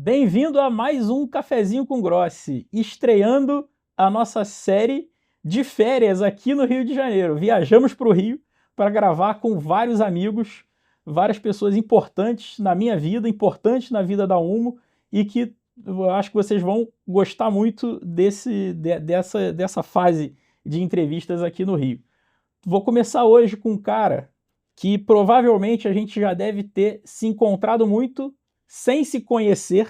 Bem-vindo a mais um Cafezinho com Grossi, estreando a nossa série de férias aqui no Rio de Janeiro. Viajamos para o Rio para gravar com vários amigos, várias pessoas importantes na minha vida, importantes na vida da Umo, e que eu acho que vocês vão gostar muito dessa fase de entrevistas aqui no Rio. Vou começar hoje com um cara que provavelmente a gente já deve ter se encontrado muito sem se conhecer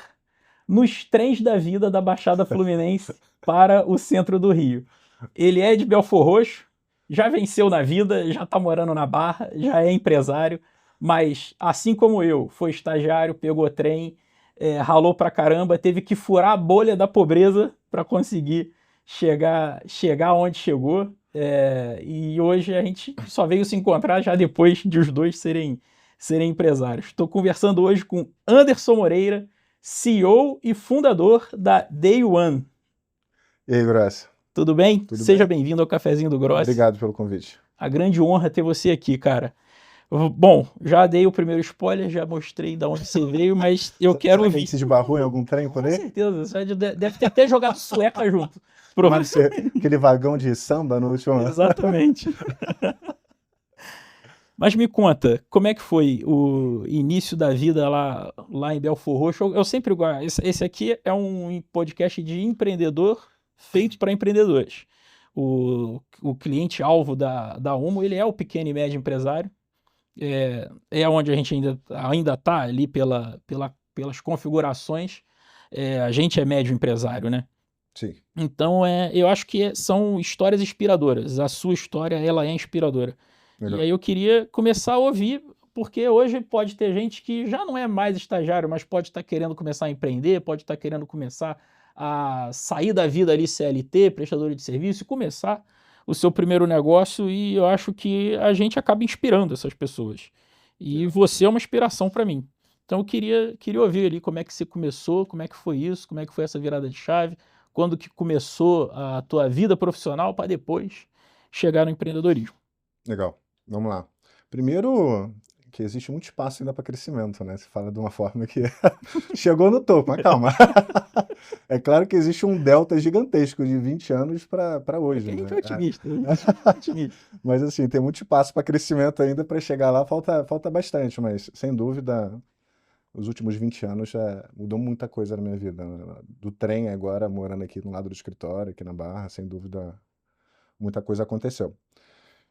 nos trens da vida da Baixada Fluminense para o centro do Rio. Ele é de Belfor Roxo, já venceu na vida, já está morando na Barra, já é empresário, mas assim como eu, foi estagiário, pegou trem, ralou pra caramba, teve que furar a bolha da pobreza para conseguir chegar onde chegou. E hoje a gente só veio se encontrar já depois de os dois serem empresários. Estou conversando hoje com Anderson Moreira, CEO e fundador da Day One. E aí, Grossi? Tudo bem? Tudo Seja bem. bem-vindo ao Cafezinho do Grossi. Obrigado pelo convite. A grande honra ter você aqui, cara. Bom, já dei o primeiro spoiler, já mostrei de onde você veio, mas eu quero ouvir. Será que a gente se esbarrou em algum trem por aí? Com certeza, você deve ter até jogado sueca junto. Pode ser aquele vagão de samba no último ano. Exatamente. Mas me conta, como é que foi o início da vida lá em Belfor Roxo? Eu sempre gosto. Esse aqui é um podcast de empreendedor feito para empreendedores. O cliente-alvo da Umo, ele é o pequeno e médio empresário. É onde a gente ainda está ali pelas configurações. A gente é médio empresário, né? Sim. Então, eu acho que são histórias inspiradoras. A sua história, ela é inspiradora. Legal. E aí eu queria começar a ouvir, porque hoje pode ter gente que já não é mais estagiário, mas pode estar querendo começar a empreender, pode estar querendo começar a sair da vida ali CLT, prestador de serviço, e começar o seu primeiro negócio, e eu acho que a gente acaba inspirando essas pessoas. E você é uma inspiração para mim. Então eu queria ouvir ali como é que você começou, como é que foi isso, como é que foi essa virada de chave, quando que começou a tua vida profissional para depois chegar no empreendedorismo. Legal. Vamos lá. Primeiro, que existe muito espaço ainda para crescimento, né? Você fala de uma forma que chegou no topo, mas calma. É claro que existe um delta gigantesco de 20 anos para hoje. A gente né? é otimista. Otimista. Mas assim, tem muito espaço para crescimento ainda. Para chegar lá falta bastante, mas sem dúvida os últimos 20 anos já mudou muita coisa na minha vida. Né? Do trem agora, morando aqui no lado do escritório, aqui na Barra, sem dúvida muita coisa aconteceu.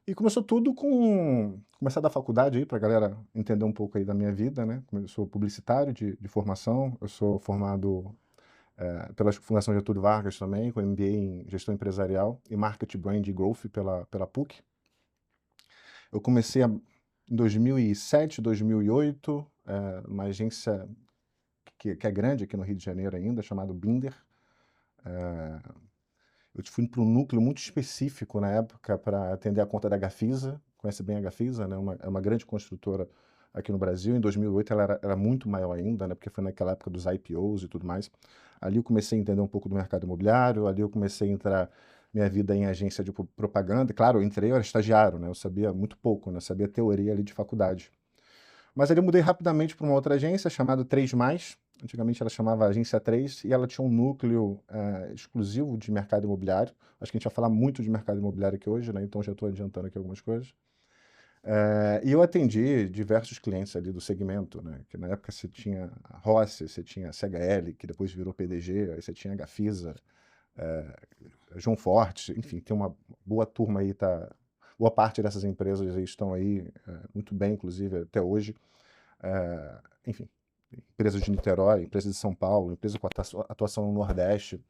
E começou tudo com começar da faculdade aí, para a galera entender um pouco aí da minha vida, né? Eu sou publicitário de formação, eu sou formado pela Fundação Getúlio Vargas também, com MBA em Gestão Empresarial e Marketing Brand Growth pela PUC. Eu comecei em 2007, 2008, uma agência que é grande aqui no Rio de Janeiro ainda, chamada Binder. Eu fui para um núcleo muito específico na época para atender a conta da Gafisa. Conhece bem a Gafisa, né? É uma grande construtora aqui no Brasil. Em 2008 ela era muito maior ainda, né? Porque foi naquela época dos IPOs e tudo mais. Ali eu comecei a entender um pouco do mercado imobiliário, ali eu comecei a entrar minha vida em agência de propaganda. Claro, eu era estagiário, né? Eu sabia muito pouco, né? Eu sabia teoria ali de faculdade. Mas ali eu mudei rapidamente para uma outra agência chamada 3+. Antigamente ela chamava Agência 3 e ela tinha um núcleo exclusivo de mercado imobiliário. Acho que a gente vai falar muito de mercado imobiliário aqui hoje, né? Então já estou adiantando aqui algumas coisas. E eu atendi diversos clientes ali do segmento, né? Que na época você tinha a Rossi, você tinha a CHL, que depois virou PDG, aí você tinha a Gafisa, João Forte, enfim, tem uma boa turma aí, boa parte dessas empresas aí estão aí muito bem, inclusive, até hoje. Enfim, empresas de Niterói, empresas de São Paulo, empresa com atuação no Nordeste.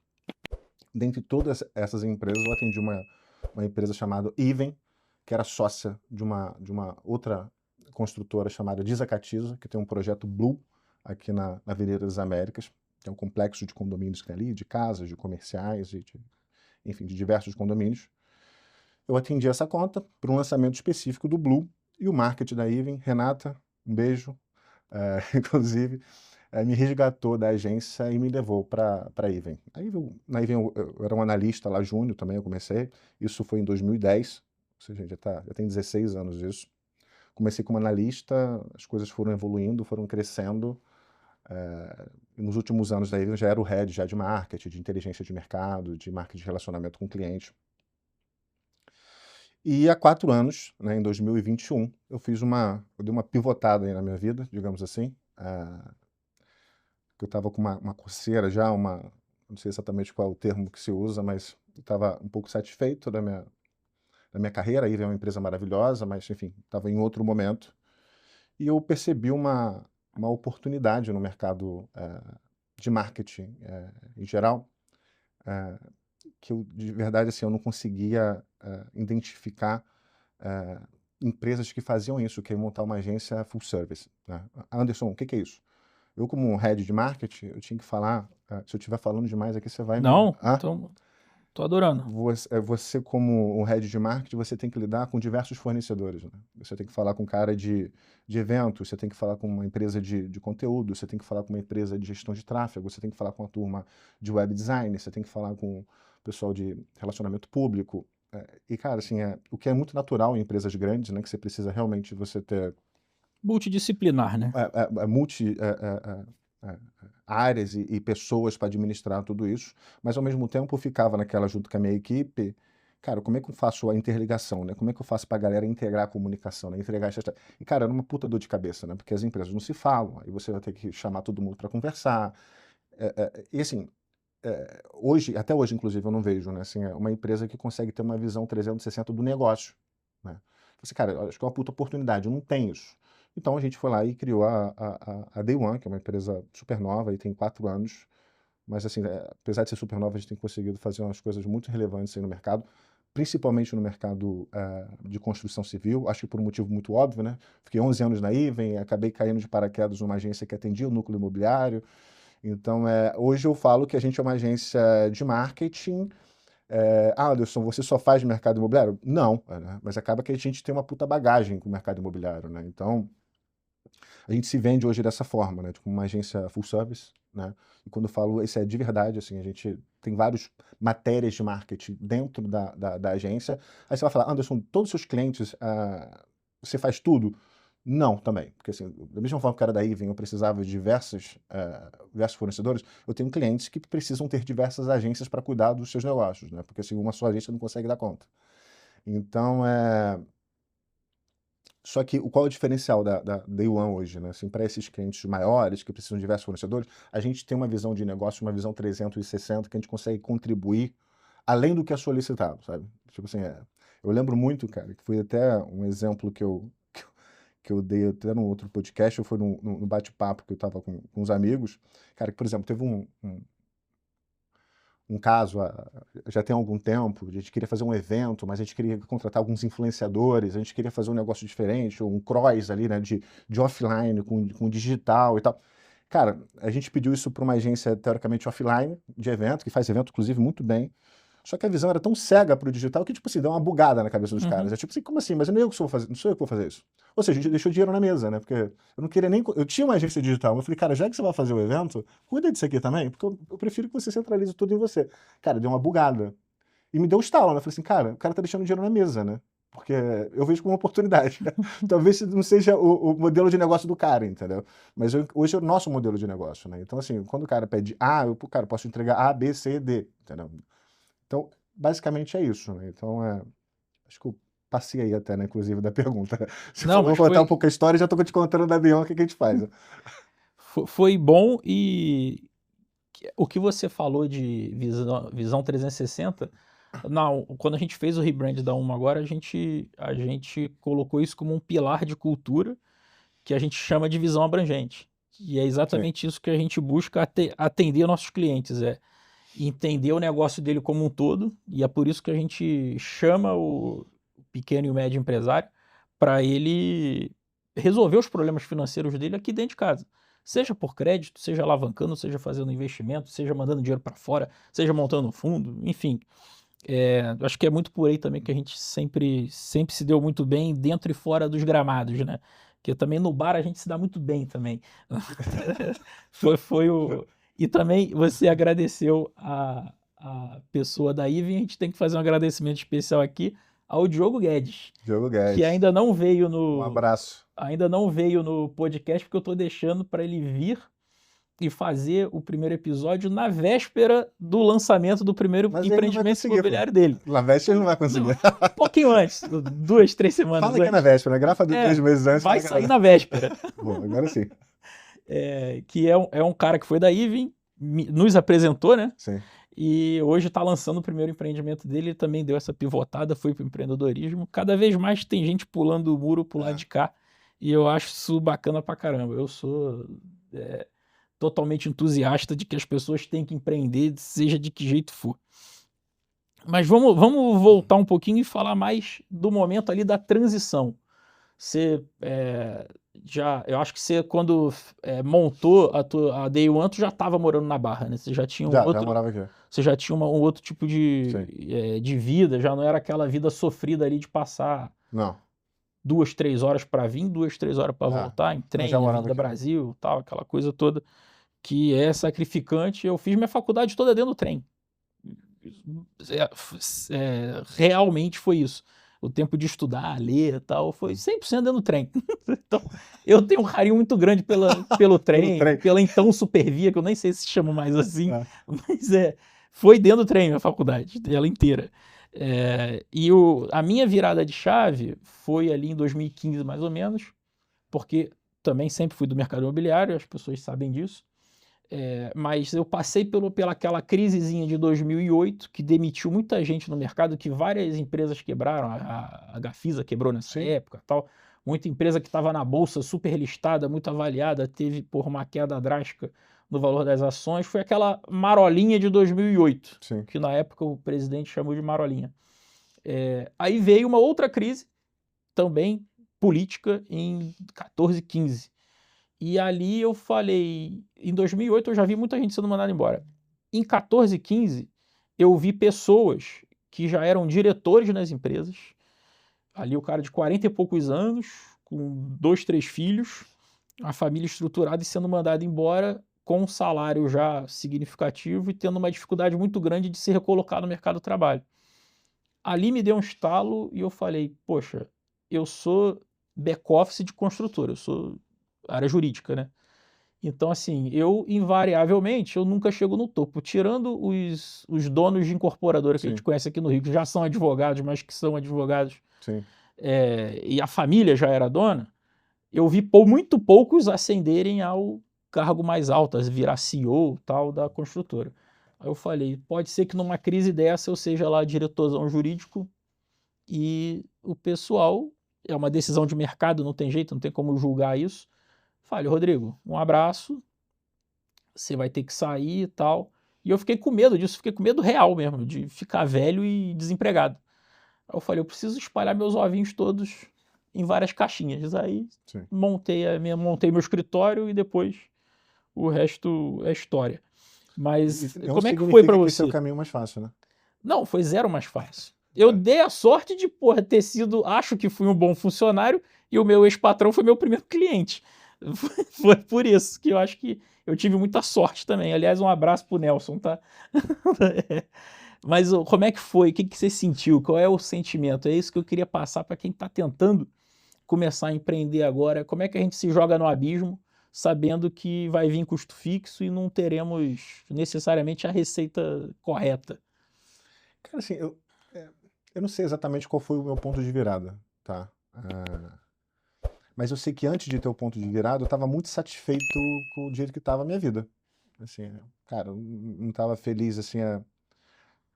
Dentre todas essas empresas, eu atendi uma empresa chamada Even, que era sócia de uma outra construtora chamada Desacatiza, que tem um projeto Blue aqui na Avenida das Américas, que é um complexo de condomínios que tem ali, de casas, de comerciais, enfim, de diversos condomínios. Eu atendi essa conta para um lançamento específico do Blue e o marketing da Even, Renata, um beijo, inclusive, me resgatou da agência e me levou para a Even. Na Even eu era um analista lá, júnior também, eu comecei. Isso foi em 2010, ou seja, já tem 16 anos isso. Comecei como analista, as coisas foram evoluindo, foram crescendo. Nos últimos anos daí eu já era o head já de marketing, de inteligência de mercado, de marketing de relacionamento com o cliente. E há 4 anos, né, em 2021, eu dei uma pivotada aí na minha vida, digamos assim, que eu estava com uma coceira já, não sei exatamente qual é o termo que se usa, mas eu estava um pouco satisfeito da minha carreira, aí veio uma empresa maravilhosa, mas enfim, estava em outro momento, e eu percebi uma oportunidade no mercado de marketing em geral, que eu, de verdade, assim, eu não conseguia identificar empresas que faziam isso, que é montar uma agência full service, né? Anderson, o que é isso? Eu, como um head de marketing, eu tinha que falar, se eu estiver falando demais aqui, você vai me... Não, tô adorando. Você, como um head de marketing, você tem que lidar com diversos fornecedores, né? Você tem que falar com um cara de eventos, você tem que falar com uma empresa de conteúdo, você tem que falar com uma empresa de gestão de tráfego, você tem que falar com a turma de web design, você tem que falar com o pessoal de relacionamento público. E, cara, assim, o que é muito natural em empresas grandes, né? Que você precisa realmente você ter Multidisciplinar, né? multi áreas e pessoas para administrar tudo isso, mas ao mesmo tempo eu ficava naquela junto com a minha equipe, cara, como é que eu faço a interligação, né? Como é que eu faço para a galera integrar a comunicação, né? Entregar essa... E, cara, era uma puta dor de cabeça, né? Porque as empresas não se falam, aí você vai ter que chamar todo mundo para conversar. E assim, hoje, até hoje, inclusive, eu não vejo, né? Assim, uma empresa que consegue ter uma visão 360 do negócio, né? Você, cara, acho que é uma puta oportunidade, eu não tenho isso. Então a gente foi lá e criou a Day One, que é uma empresa super nova, e tem 4 anos, mas assim, apesar de ser super nova, a gente tem conseguido fazer umas coisas muito relevantes aí no mercado, principalmente no mercado de construção civil, acho que por um motivo muito óbvio, né? Fiquei 11 anos na Iven, acabei caindo de paraquedas numa agência que atendia o núcleo imobiliário, então hoje eu falo que a gente é uma agência de marketing. Anderson, você só faz mercado imobiliário? Não, né? Mas acaba que a gente tem uma puta bagagem com o mercado imobiliário, né? Então, a gente se vende hoje dessa forma, né? Tipo uma agência full service, né? E quando eu falo isso é de verdade, assim, a gente tem várias matérias de marketing dentro da agência. Aí você vai falar, Anderson, todos os seus clientes, você faz tudo? Não, também. Porque assim, da mesma forma que o cara da Iven, eu precisava de diversos fornecedores, eu tenho clientes que precisam ter diversas agências para cuidar dos seus negócios, né? Porque assim, uma só agência não consegue dar conta. Então, só que qual é o diferencial da Day One hoje, né? Assim, para esses clientes maiores, que precisam de diversos fornecedores, a gente tem uma visão de negócio, uma visão 360, que a gente consegue contribuir além do que é solicitado, sabe? Tipo assim, eu lembro muito, cara, que foi até um exemplo que eu dei até num outro podcast, ou foi num bate-papo que eu estava com uns amigos, cara, que, por exemplo, teve um caso, já tem algum tempo, a gente queria fazer um evento, mas a gente queria contratar alguns influenciadores, a gente queria fazer um negócio diferente, um cross ali, né, de offline com digital e tal. Cara, a gente pediu isso para uma agência teoricamente offline de evento, que faz evento, inclusive, muito bem. Só que a visão era tão cega pro digital que, tipo assim, deu uma bugada na cabeça dos caras. É tipo assim, como assim? Mas não sou eu que vou fazer isso. Ou seja, a gente deixou dinheiro na mesa, né? Porque eu não queria nem... Eu tinha uma agência digital, mas eu falei, cara, já que você vai fazer o evento, cuida disso aqui também, porque eu prefiro que você centralize tudo em você. Cara, deu uma bugada. E me deu um estalo, né? Eu falei assim, cara, o cara tá deixando dinheiro na mesa, né? Porque eu vejo como uma oportunidade. Talvez não seja o modelo de negócio do cara, entendeu? Mas hoje é o nosso modelo de negócio, né? Então, assim, quando o cara pede A, cara, posso entregar A, B, C, D, entendeu? Então, basicamente é isso, né? Então, acho que eu passei aí até, né, inclusive, da pergunta. Se Não, for mas contar um pouco a história, já tô te contando da Bianca o que a gente faz. Né? foi bom e o que você falou de visão 360, quando a gente fez o rebrand da Uma agora, a gente colocou isso como um pilar de cultura que a gente chama de visão abrangente. E é exatamente isso que a gente busca atender nossos clientes, entender o negócio dele como um todo, e é por isso que a gente chama o pequeno e o médio empresário para ele resolver os problemas financeiros dele aqui dentro de casa. Seja por crédito, seja alavancando, seja fazendo investimento, seja mandando dinheiro para fora, seja montando um fundo, enfim. Acho que é muito por aí também que a gente sempre se deu muito bem dentro e fora dos gramados, né? Porque também no bar a gente se dá muito bem também. foi o... E também você agradeceu a pessoa da Iven, a gente tem que fazer um agradecimento especial aqui ao Diogo Guedes, Diogo que Guedes. ainda não veio Um abraço. no podcast, porque eu estou deixando para ele vir e fazer o primeiro episódio na véspera do lançamento do primeiro Mas ele não vai empreendimento conseguir, pô. imobiliário dele. Na véspera ele não vai conseguir. Um pouquinho antes, 2, 3 semanas Fala que é na antes. véspera, grava 3 meses antes. Vai fala que é sair na véspera. Bom, agora sim. Que é um cara que foi da Ivin, nos apresentou, né? Sim. E hoje está lançando o primeiro empreendimento dele. Ele também deu essa pivotada, foi para o empreendedorismo. Cada vez mais tem gente pulando o muro pro lado de cá. E eu acho isso bacana pra caramba. Eu sou totalmente entusiasta de que as pessoas têm que empreender, seja de que jeito for. Mas vamos voltar um pouquinho e falar mais do momento ali da transição. Você eu acho que você, quando montou a Day One, tu já estava morando na Barra, né? Você já tinha Já morava aqui. você já tinha um outro tipo de vida, já não era aquela vida sofrida ali de passar Não. 2, 3 horas para vir, 2, 3 horas para voltar, em trem, já morava Avenida aqui. Brasil, tal, aquela coisa toda que é sacrificante. Eu fiz minha faculdade toda dentro do trem. Realmente foi isso. O tempo de estudar, ler e tal, foi 100% dentro do trem. Então, eu tenho um carinho muito grande pelo trem, pela então Supervia, que eu nem sei se chama mais assim, mas foi dentro do trem a faculdade, ela inteira. E a minha virada de chave foi ali em 2015, mais ou menos, porque também sempre fui do mercado imobiliário, as pessoas sabem disso. Mas eu passei pela aquela crisezinha de 2008, que demitiu muita gente no mercado, que várias empresas quebraram, a Gafisa quebrou nessa época, tal. Muita empresa que estava na bolsa super listada, muito avaliada, teve por uma queda drástica no valor das ações. Foi aquela marolinha de 2008, que na época o presidente chamou de marolinha. Aí veio uma outra crise, também política, em 14, 15. E ali eu falei, em 2008 eu já vi muita gente sendo mandada embora. Em 14, 15, eu vi pessoas que já eram diretores nas empresas, ali o cara de 40 e poucos anos, com 2, 3 filhos, a família estruturada e sendo mandado embora com um salário já significativo e tendo uma dificuldade muito grande de se recolocar no mercado do trabalho. Ali me deu um estalo e eu falei, poxa, eu sou back-office de construtora, eu sou área jurídica, né? Então, assim, invariavelmente, eu nunca chego no topo. Tirando os donos de incorporadora que a gente conhece aqui no Rio, que já são advogados, mas que são advogados, e a família já era dona, eu vi muito poucos ascenderem ao cargo mais alto, virar CEO tal da construtora. Aí eu falei, pode ser que numa crise dessa eu seja lá diretorzão jurídico e o pessoal, é uma decisão de mercado, não tem jeito, não tem como julgar isso. Falei, Rodrigo, um abraço, você vai ter que sair e tal. E eu fiquei com medo disso, fiquei com medo real mesmo, de ficar velho e desempregado. Aí eu falei, eu preciso espalhar meus ovinhos todos em várias caixinhas. Aí montei meu escritório e depois o resto é história. Mas como é que foi para você? Esse é o caminho mais fácil, né? Não, foi zero mais fácil. Eu dei a sorte de, ter sido, acho que fui um bom funcionário e o meu ex-patrão foi meu primeiro cliente. Foi por isso que eu acho que eu tive muita sorte também. Aliás, um abraço pro Nelson, tá? Mas como é que foi? O que você sentiu? Qual é o sentimento? É isso que eu queria passar para quem está tentando começar a empreender agora. Como é que a gente se joga no abismo, sabendo que vai vir custo fixo e não teremos necessariamente a receita correta? Cara, assim, eu não sei exatamente qual foi o meu ponto de virada, tá? Mas eu sei que antes de ter o ponto de virada, eu estava muito satisfeito com o jeito que estava a minha vida. Assim, cara, eu não estava feliz, assim,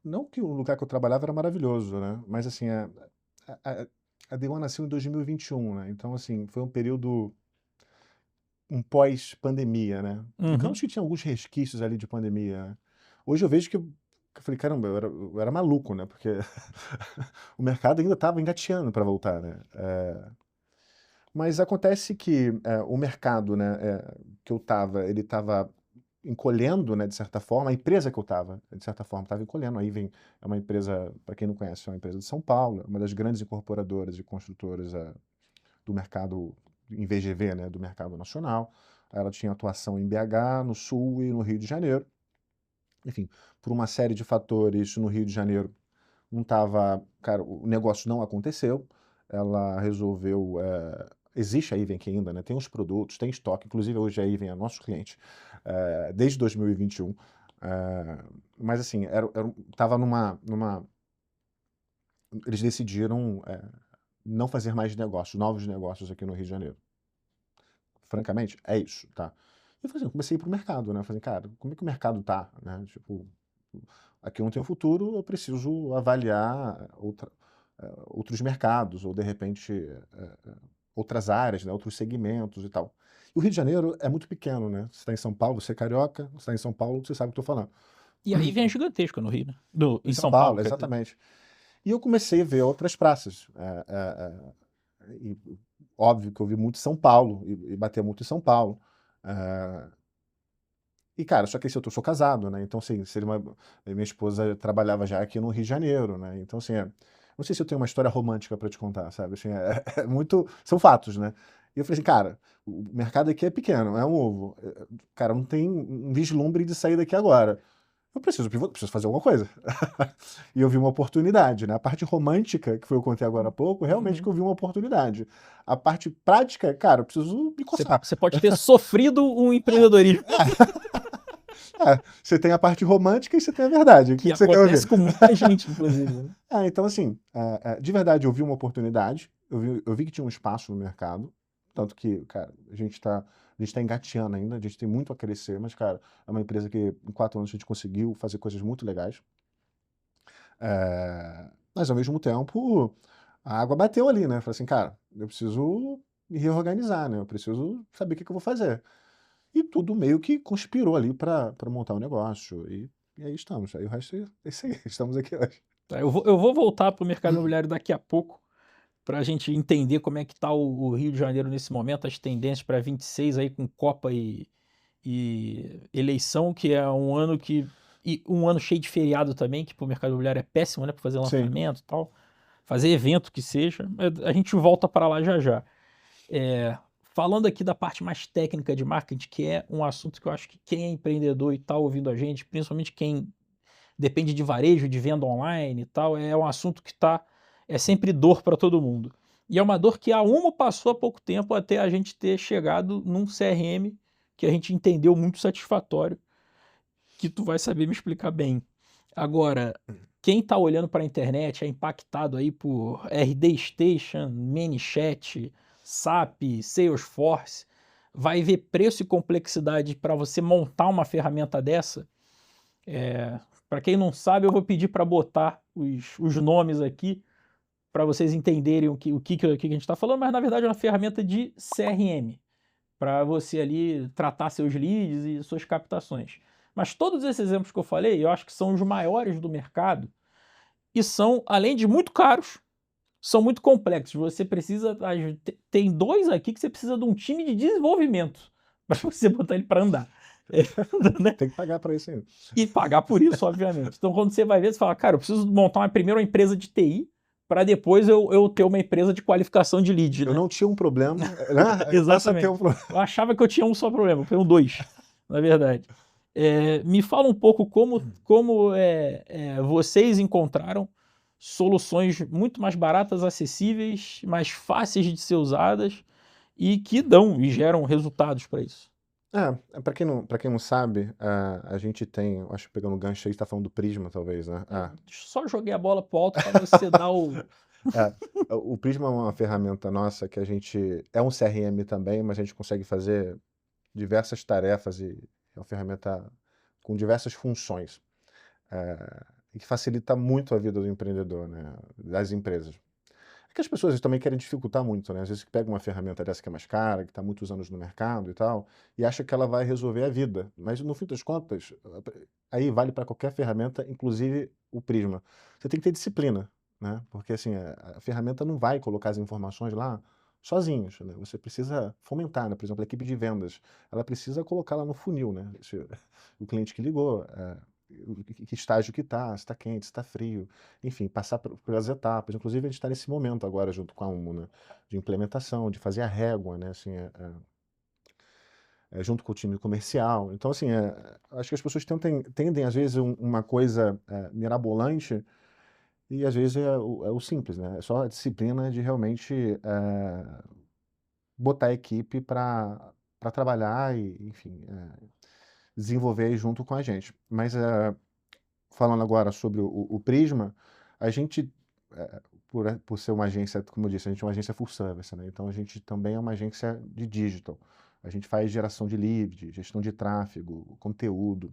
não que o lugar que eu trabalhava era maravilhoso, né? Mas, assim, a Day One nasceu em 2021, né? Então, assim, foi um período, um pós-pandemia, né? Digamos que tinha alguns resquícios ali de pandemia, né? Hoje eu vejo que eu falei, caramba, eu era maluco, né? Porque o mercado ainda estava engateando para voltar, né? Mas acontece que o mercado, né, que eu estava, ele estava encolhendo, né, de certa forma, a empresa que eu estava, de certa forma, estava encolhendo. Aí vem, é uma empresa, para quem não conhece, é uma empresa de São Paulo, uma das grandes incorporadoras e construtoras do mercado, em VGV, né, do mercado nacional. Ela tinha atuação em BH, no Sul e no Rio de Janeiro. Enfim, por uma série de fatores, no Rio de Janeiro não estava, cara, o negócio não aconteceu. Ela resolveu existe a Ivenc ainda, né? Tem os produtos, tem estoque, inclusive hoje a Iven é nosso cliente, desde 2021. Mas assim, tava eles decidiram não fazer mais negócios, novos negócios aqui no Rio de Janeiro. Francamente, é isso, tá? Eu falei assim, comecei a ir pro mercado, né? Eu falei, cara, como é que o mercado tá, né? Tipo, aqui não tem futuro, eu preciso avaliar outros mercados, ou de repente outras áreas, né? Outros segmentos e tal. E o Rio de Janeiro é muito pequeno, né? Você está em São Paulo, você é carioca, você está em São Paulo, você sabe o que eu estou falando. E aí vem a gigantesca no Rio, né? Em Em São São Paulo, Paulo, quer dizer. exatamente. E eu comecei a ver outras praças. E, óbvio que eu vi muito São Paulo, e bater muito em São Paulo. E, cara, só que eu sou casado, né? Então, assim, minha esposa trabalhava já aqui no Rio de Janeiro, né? Então, assim, não sei se eu tenho uma história romântica para te contar, sabe? Assim, muito. São fatos, né? E eu falei assim, cara, o mercado aqui é pequeno, é um ovo. Cara, não tem um vislumbre de sair daqui agora. Eu preciso pivotar, preciso fazer alguma coisa. E eu vi uma oportunidade, né? A parte romântica, que foi o que eu contei agora há pouco, realmente que eu vi uma oportunidade. A parte prática, cara, eu preciso me coçar. Você pode ter sofrido um empreendedorismo. Você tem a parte romântica e você tem a verdade. O Que que você quer ouvir? acontece com muita gente, inclusive. Né? Então, assim, de verdade, eu vi uma oportunidade, eu vi que tinha um espaço no mercado, tanto que, cara, a gente tá engateando ainda, a gente tem muito a crescer, mas, cara, é uma empresa que em 4 anos a gente conseguiu fazer coisas muito legais. Mas, ao mesmo tempo, a água bateu ali, né? Falei assim, cara, eu preciso me reorganizar, né? Eu preciso saber o que eu vou fazer. E tudo meio que conspirou ali para montar um negócio. E aí estamos. Aí o resto é isso aí. Estamos aqui hoje. Tá, eu vou voltar para o mercado imobiliário daqui a pouco, para a gente entender como é que está o Rio de Janeiro nesse momento, as tendências para 26 aí com Copa e eleição, que é um ano e um ano cheio de feriado também, que para o mercado imobiliário é péssimo, né? Para fazer lançamento e tal, fazer evento que seja. A gente volta para lá já já. Falando aqui da parte mais técnica de marketing, que é um assunto que eu acho que quem é empreendedor e está ouvindo a gente, principalmente quem depende de varejo, de venda online e tal, é um assunto que é sempre dor para todo mundo. E é uma dor que a Umo passou há pouco tempo até a gente ter chegado num CRM que a gente entendeu muito satisfatório, que tu vai saber me explicar bem. Agora, quem está olhando para a internet é impactado aí por RD Station, ManyChat, SAP, Salesforce, vai ver preço e complexidade para você montar uma ferramenta dessa. Para quem não sabe, eu vou pedir para botar os nomes aqui para vocês entenderem o que a gente está falando, mas na verdade é uma ferramenta de CRM para você ali tratar seus leads e suas captações. Mas todos esses exemplos que eu falei, eu acho que são os maiores do mercado e são, além de muito caros, são muito complexos. Você precisa. Tem 2 aqui que você precisa de um time de desenvolvimento para você botar ele para andar. Né? Tem que pagar para isso ainda. E pagar por isso, obviamente. Então, quando você vai ver, você fala, cara, eu preciso montar primeiro uma empresa de TI para depois eu ter uma empresa de qualificação de lead. Eu né? não tinha um problema, né? Exatamente. Problema. Eu achava que eu tinha um só problema, eu tenho 2, na verdade. Me fala um pouco como vocês encontraram soluções muito mais baratas, acessíveis, mais fáceis de ser usadas e que dão e geram resultados para isso. Para quem não sabe, a gente tem, acho que pegando o gancho aí, você tá falando do Prisma, talvez, né? Só joguei a bola pro alto para você dar o... O Prisma é uma ferramenta nossa que a gente, é um CRM também, mas a gente consegue fazer diversas tarefas e é uma ferramenta com diversas funções. E que facilita muito a vida do empreendedor, né? Das empresas. É que as pessoas também querem dificultar muito, né? Às vezes pega uma ferramenta dessa que é mais cara, que está muitos anos no mercado e tal, e acha que ela vai resolver a vida. Mas no fim das contas, aí vale para qualquer ferramenta, inclusive o Prisma. Você tem que ter disciplina, né? Porque assim, a ferramenta não vai colocar as informações lá sozinhos, né? Você precisa fomentar, né? Por exemplo, a equipe de vendas, ela precisa colocar lá no funil, né? O cliente que ligou, que estágio que está, se está quente, se está frio, enfim, passar pelas etapas. Inclusive, a gente está nesse momento agora, junto com a UMO, né, de implementação, de fazer a régua, né, assim, junto com o time comercial. Então, assim, acho que as pessoas tendem às vezes, uma coisa mirabolante e, às vezes, é o simples, né? É só a disciplina de realmente botar a equipe para trabalhar e, enfim, desenvolver aí junto com a gente. Mas falando agora sobre o Prisma, a gente, por ser uma agência, como eu disse, a gente é uma agência full service, né? Então a gente também é uma agência de digital. A gente faz geração de lead, gestão de tráfego, conteúdo.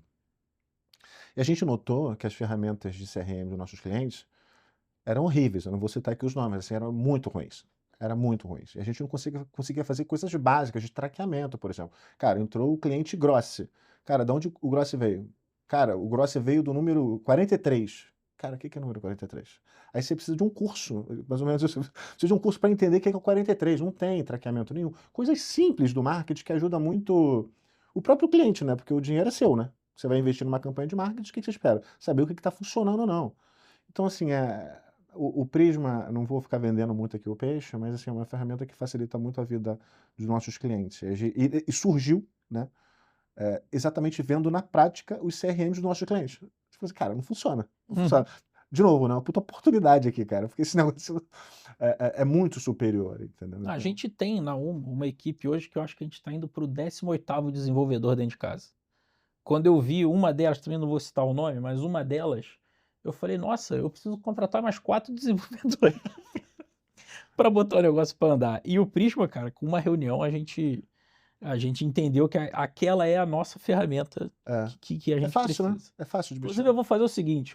E a gente notou que as ferramentas de CRM dos nossos clientes eram horríveis. Eu não vou citar aqui os nomes, assim, eram muito ruins. Era muito ruins. E a gente não conseguia fazer coisas básicas de traqueamento, por exemplo. Cara, entrou o cliente Grossi. Cara, de onde o Grossi veio? Cara, o Grossi veio do número 43. Cara, o que é o número 43? Aí você precisa de um curso, mais ou menos isso. Você precisa de um curso para entender o que é o 43. Não tem traqueamento nenhum. Coisas simples do marketing que ajudam muito o próprio cliente, né? Porque o dinheiro é seu, né? Você vai investir numa campanha de marketing, o que você espera? Saber o que está funcionando ou não. Então, assim, o Prisma, não vou ficar vendendo muito aqui o peixe, mas assim, é uma ferramenta que facilita muito a vida dos nossos clientes. E surgiu, né, exatamente vendo na prática os CRMs dos nossos clientes. Tipo assim, cara, não funciona. Não funciona. De novo, né? Uma puta oportunidade aqui, cara, porque esse negócio é muito superior, entendeu? A Então, gente tem na uma equipe hoje que eu acho que a gente está indo para o 18º desenvolvedor dentro de casa. Quando eu vi uma delas, também não vou citar o nome, mas uma delas, eu falei, nossa, eu preciso contratar mais 4 desenvolvedores para botar o negócio para andar. E o Prisma, cara, com uma reunião a gente entendeu que aquela é a nossa ferramenta que a é gente fácil, né? precisa. É fácil de Inclusive, mexer. eu vou fazer o seguinte,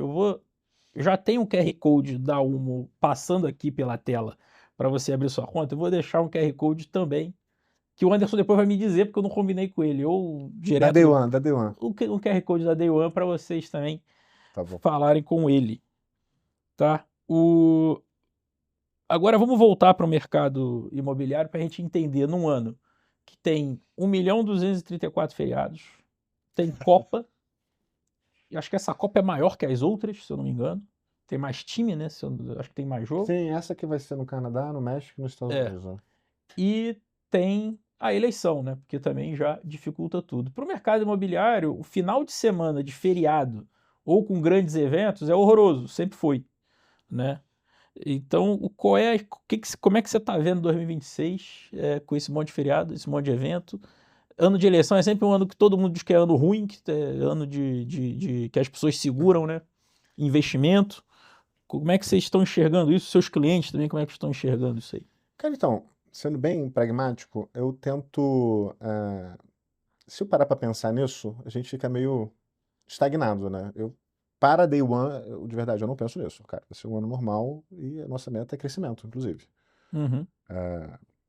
já tem um QR Code da Umo passando aqui pela tela para você abrir sua conta, eu vou deixar um QR Code também, que o Anderson depois vai me dizer, porque eu não combinei com ele, ou Da direto Day One, da Day One. um QR Code da Day One para vocês também Tá bom. falarem com ele, tá? Agora vamos voltar para o mercado imobiliário para a gente entender num ano que tem 1.234 feriados, tem Copa, e acho que essa Copa é maior que as outras, se eu não me engano. Tem mais time, né? Acho que tem mais jogo. Sim, essa que vai ser no Canadá, no México e nos Estados Unidos. Né? E tem a eleição, né? Porque também já dificulta tudo. Para o mercado imobiliário, o final de semana de feriado ou com grandes eventos é horroroso, sempre foi, né? Então, como é que você está vendo 2026 com esse monte de feriado, esse monte de evento? Ano de eleição é sempre um ano que todo mundo diz que é ano ruim, que é ano que as pessoas seguram, né? Investimento. Como é que vocês estão enxergando isso? Seus clientes também, como é que estão enxergando isso aí? Cara, então, sendo bem pragmático, eu tento. Se eu parar para pensar nisso, a gente fica meio estagnado, né? Para Day One, de verdade, eu não penso nisso, cara. Vai ser um ano normal e a nossa meta é crescimento, inclusive. Uhum.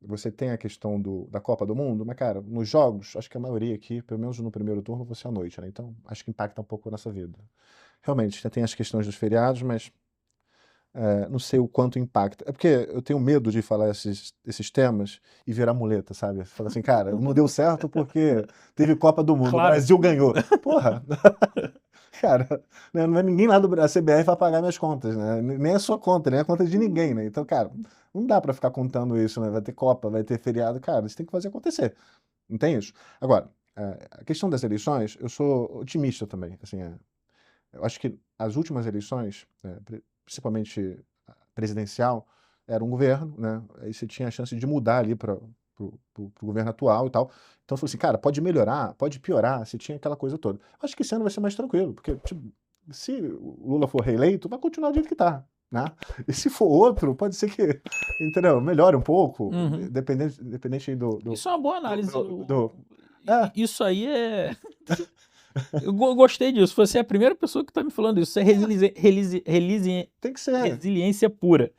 Você tem a questão da Copa do Mundo, mas, cara, nos jogos, acho que a maioria aqui, pelo menos no primeiro turno, vai ser à noite, né? Então, acho que impacta um pouco a nossa vida. Realmente, tem as questões dos feriados, mas não sei o quanto impacta. É porque eu tenho medo de falar esses temas e virar muleta, sabe? Falar assim, cara, não deu certo porque teve Copa do Mundo, Claro. o Brasil ganhou. Porra! Cara, né, não é ninguém lá da CBF vai pagar minhas contas, né? Nem a sua conta, nem a conta de ninguém, né? Então, cara, não dá pra ficar contando isso, né? Vai ter Copa, vai ter feriado. Cara, você tem que fazer acontecer. Não tem isso? Agora, a questão das eleições, eu sou otimista também. Assim, eu acho que as últimas eleições, principalmente a presidencial, era um governo, né? Aí você tinha a chance de mudar ali para o governo atual e tal. Então, eu falei assim, cara, pode melhorar, pode piorar, você tinha aquela coisa toda. Acho que esse ano vai ser mais tranquilo, porque tipo, se o Lula for reeleito, vai continuar do jeito que tá, né? E se for outro, pode ser que, entendeu? Melhore um pouco, dependente aí Isso é uma boa análise. É. Isso aí é... Eu gostei disso. Você é a primeira pessoa que está me falando isso. Isso é Tem que ser. resiliência pura.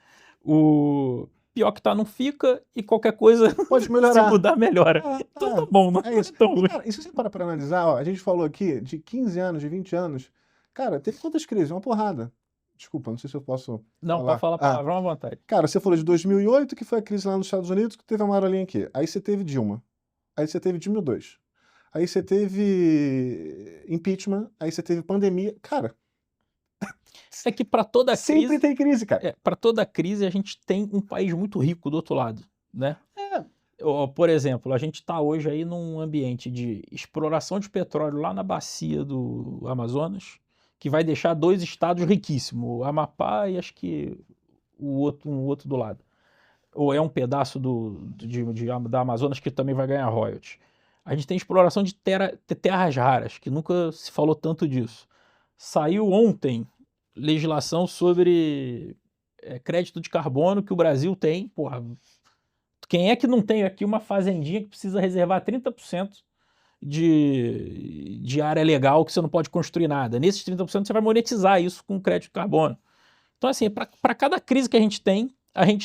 O pior que tá não fica e qualquer coisa Pode melhorar. se mudar, melhora. Então tá bom, não é isso. tão ruim. Cara, e se você parar pra analisar, ó, a gente falou aqui de 15 anos, de 20 anos. Cara, teve quantas crises? Uma porrada. Desculpa, não sei se eu posso Não, falar. pode falar palavrão à vontade. Cara, você falou de 2008, que foi a crise lá nos Estados Unidos, que teve a marolinha aqui. Aí você teve Dilma. Aí você teve Dilma 2. Aí você teve impeachment. Aí você teve pandemia. Cara, É que para toda crise... sempre tem crise, cara. Para toda crise a gente tem um país muito rico do outro lado, né? Por exemplo, a gente está hoje aí num ambiente de exploração de petróleo lá na bacia do Amazonas, que vai deixar 2 estados riquíssimos, o Amapá e acho que um outro do lado. ou é um pedaço da Amazonas que também vai ganhar royalties. A gente tem exploração de terras raras, que nunca se falou tanto disso. Saiu ontem legislação sobre crédito de carbono que o Brasil tem. Porra, quem é que não tem aqui uma fazendinha que precisa reservar 30% de área legal que você não pode construir nada? Nesses 30% você vai monetizar isso com crédito de carbono. Então, assim, para cada crise que a gente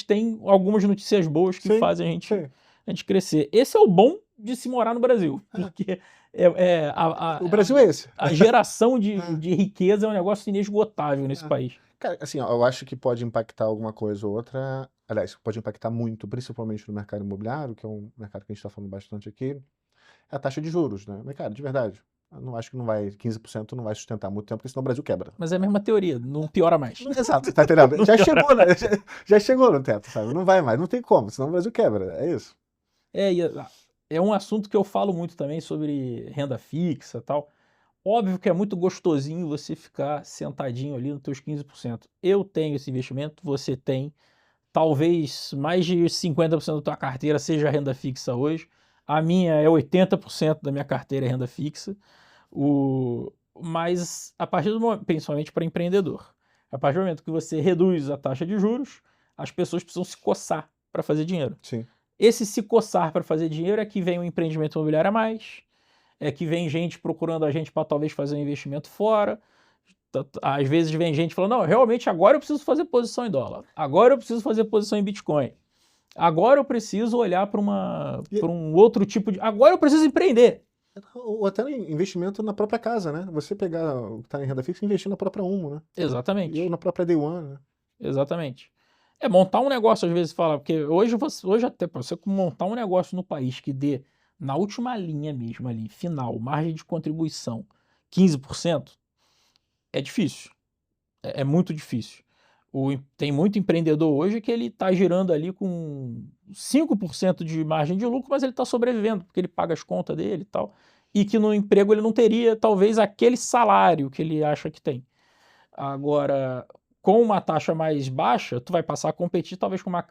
tem algumas notícias boas que fazem a gente crescer. Esse é o bom de se morar no Brasil, porque o Brasil é esse. A geração de riqueza é um negócio inesgotável nesse país. Cara, assim, eu acho que pode impactar alguma coisa ou outra. Aliás, pode impactar muito, principalmente no mercado imobiliário, que é um mercado que a gente está falando bastante aqui, é a taxa de juros, né? Mas, cara, de verdade, eu não acho que 15% não vai sustentar muito tempo, porque senão o Brasil quebra. Mas é a mesma teoria, não piora mais. Exato, tá entendendo? Já chegou, né? Já chegou no teto, sabe? Não vai mais, não tem como, senão o Brasil quebra, é isso. É um assunto que eu falo muito também sobre renda fixa e tal. Óbvio que é muito gostosinho você ficar sentadinho ali nos teus 15%. Eu tenho esse investimento, você tem. Talvez mais de 50% da tua carteira seja renda fixa hoje. A minha é 80% da minha carteira é renda fixa. Mas a partir do momento, principalmente para empreendedor, a partir do momento que você reduz a taxa de juros, as pessoas precisam se coçar para fazer dinheiro. Sim. Esse se coçar para fazer dinheiro é que vem um empreendimento imobiliário a mais, é que vem gente procurando a gente para talvez fazer um investimento fora. Às vezes vem gente falando, não, realmente agora eu preciso fazer posição em dólar, agora eu preciso fazer posição em Bitcoin, agora eu preciso olhar para um outro tipo de... Agora eu preciso empreender. Ou até investimento na própria casa, né? Você pegar o que está em renda fixa e investir na própria Umo, né? Exatamente. Eu na própria Day One, né? Exatamente. É montar um negócio, às vezes, fala, porque hoje até para você montar um negócio no país que dê, na última linha mesmo ali, final, margem de contribuição, 15%, é difícil. É muito difícil. Tem muito empreendedor hoje que ele está girando ali com 5% de margem de lucro, mas ele está sobrevivendo, porque ele paga as contas dele e tal. E que no emprego ele não teria, talvez, aquele salário que ele acha que tem. Agora, com uma taxa mais baixa, tu vai passar a competir talvez com uma...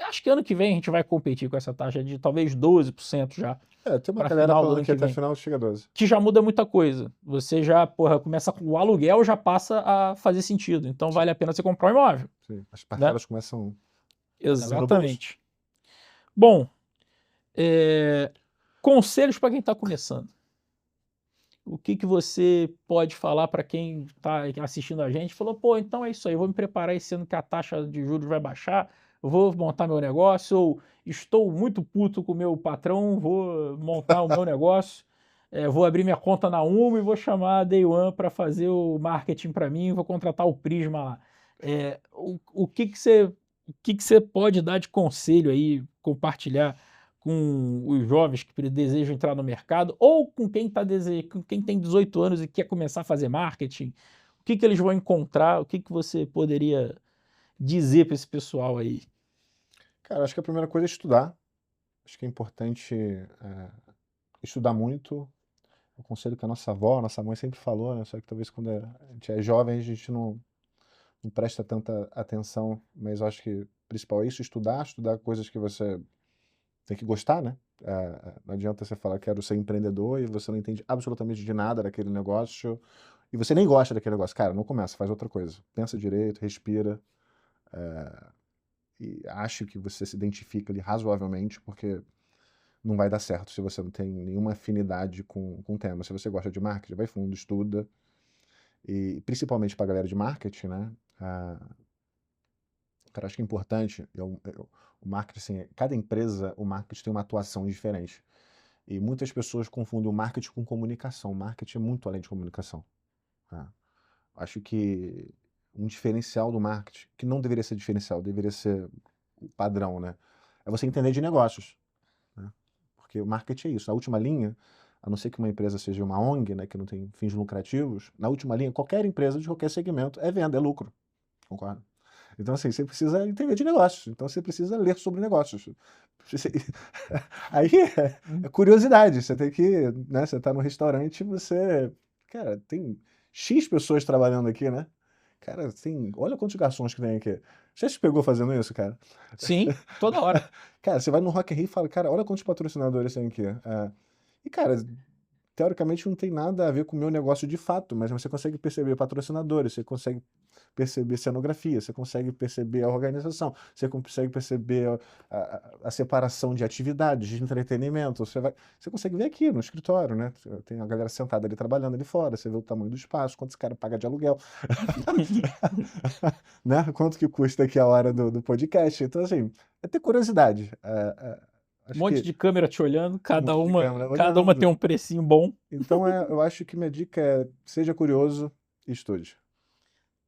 Acho que ano que vem a gente vai competir com essa taxa de talvez 12% já. Tem uma galera falando que até final chega a 12. Que já muda muita coisa. Você já, começa com o aluguel, já passa a fazer sentido. Então vale a pena você comprar um imóvel. Sim, as parcelas começam... Exatamente. Bom, conselhos para quem está começando. O que você pode falar para quem está assistindo a gente? Falou, então é isso aí, vou me preparar esse ano que a taxa de juros vai baixar, vou montar meu negócio, ou estou muito puto com o meu patrão, vou montar o meu negócio, vou abrir minha conta na Umo e vou chamar a Day One para fazer o marketing para mim, vou contratar o Prisma lá. O que você pode dar de conselho aí, compartilhar com os jovens que desejam entrar no mercado, ou com quem tem 18 anos e quer começar a fazer marketing? O que eles vão encontrar? O que você poderia dizer para esse pessoal aí? Cara, acho que a primeira coisa é estudar. Acho que é importante estudar muito. O conselho que a nossa avó, a nossa mãe sempre falou, né? Só que talvez quando a gente é jovem a gente não presta tanta atenção, mas eu acho que o principal é isso, estudar coisas que você tem que gostar, né? Não adianta você falar que quero ser empreendedor e você não entende absolutamente de nada daquele negócio e você nem gosta daquele negócio. Cara, não começa, faz outra coisa. Pensa direito, respira e acho que você se identifica ali razoavelmente, porque não vai dar certo se você não tem nenhuma afinidade com o tema. Se você gosta de marketing, vai fundo, estuda. E principalmente para a galera de marketing, né? Cara, acho que é importante, o marketing, assim, cada empresa, o marketing tem uma atuação diferente. E muitas pessoas confundem o marketing com comunicação. O marketing é muito além de comunicação. Tá? Acho que um diferencial do marketing, que não deveria ser diferencial, deveria ser o padrão, né? É você entender de negócios. Né? Porque o marketing é isso. A última linha, a não ser que uma empresa seja uma ONG, né, que não tem fins lucrativos, na última linha, qualquer empresa de qualquer segmento é venda, é lucro. Concorda? Então, assim, você precisa entender de negócios. Então, você precisa ler sobre negócios. Aí é curiosidade. Você tem que, né? Você tá no restaurante, cara, tem X pessoas trabalhando aqui, né? Cara, olha quantos garçons que tem aqui. Já se pegou fazendo isso, cara? Sim, toda hora. Cara, você vai no Rock in Rio e fala, cara, olha quantos patrocinadores tem aqui. E, cara, teoricamente não tem nada a ver com o meu negócio de fato, mas você consegue perceber patrocinadores, você consegue perceber cenografia, você consegue perceber a organização, você consegue perceber a separação de atividades, de entretenimento. Você consegue ver aqui no escritório, né? Tem a galera sentada ali trabalhando ali fora, você vê o tamanho do espaço, quanto esse cara paga de aluguel, né? Quanto que custa aqui a hora do podcast. Então, assim, é ter curiosidade. Um Acho monte que de câmera te olhando, um monte de câmera cada uma tem olhando. um precinho bom. Então, eu acho que minha dica é seja curioso e estude.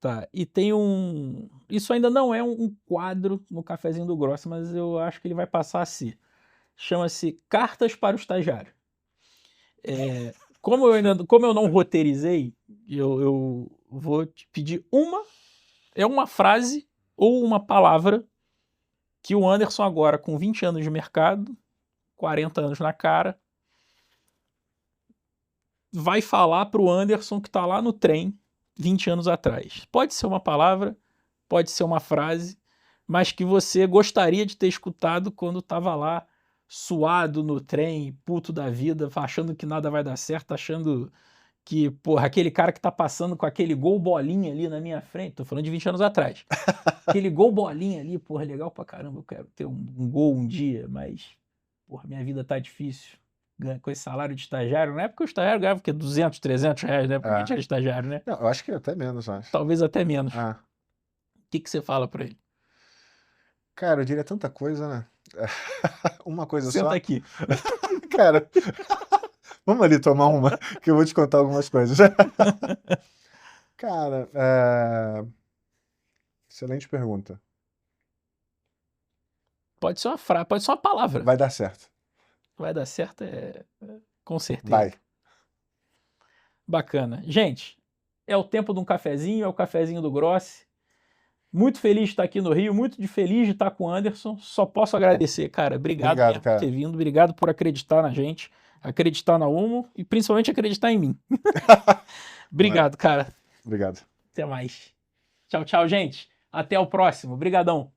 Tá, e tem um. Isso ainda não é um quadro no Cafezinho do Grossi, mas eu acho que ele vai passar a ser. Chama-se Cartas para o Estagiário. Como eu não roteirizei, eu vou te pedir uma frase ou uma palavra que o Anderson agora, com 20 anos de mercado, 40 anos na cara, vai falar pro Anderson que tá lá no trem 20 anos atrás. Pode ser uma palavra, pode ser uma frase, mas que você gostaria de ter escutado quando estava lá suado no trem, puto da vida, achando que nada vai dar certo, achando que, porra, aquele cara que tá passando com aquele gol bolinha ali na minha frente, tô falando de 20 anos atrás, aquele gol bolinha ali, porra, legal pra caramba, eu quero ter um gol um dia, mas, porra, minha vida tá difícil. Com esse salário de estagiário, na época o estagiário ganhava o quê? 200, 300 reais, né? Porque a gente era estagiário, né? Não, eu acho que até menos, acho. Talvez até menos. Ah, O que você fala pra ele? cara, eu diria tanta coisa, né? Uma coisa Senta só. aqui. Cara, vamos ali tomar uma, que eu vou te contar algumas coisas. Cara, excelente pergunta. Pode ser uma frase, pode ser uma palavra. Vai dar certo. Vai dar certo, com certeza. Vai. Bacana. Gente, é o tempo de um cafezinho, é o cafezinho do Grossi. Muito feliz de estar aqui no Rio, muito feliz de estar com o Anderson. Só posso agradecer, cara. Obrigado Obrigado, mesmo por cara. ter vindo, obrigado por acreditar na gente, acreditar na Umo e principalmente acreditar em mim. Obrigado, cara. Obrigado. Até mais. Tchau, tchau, gente. Até o próximo. Obrigadão.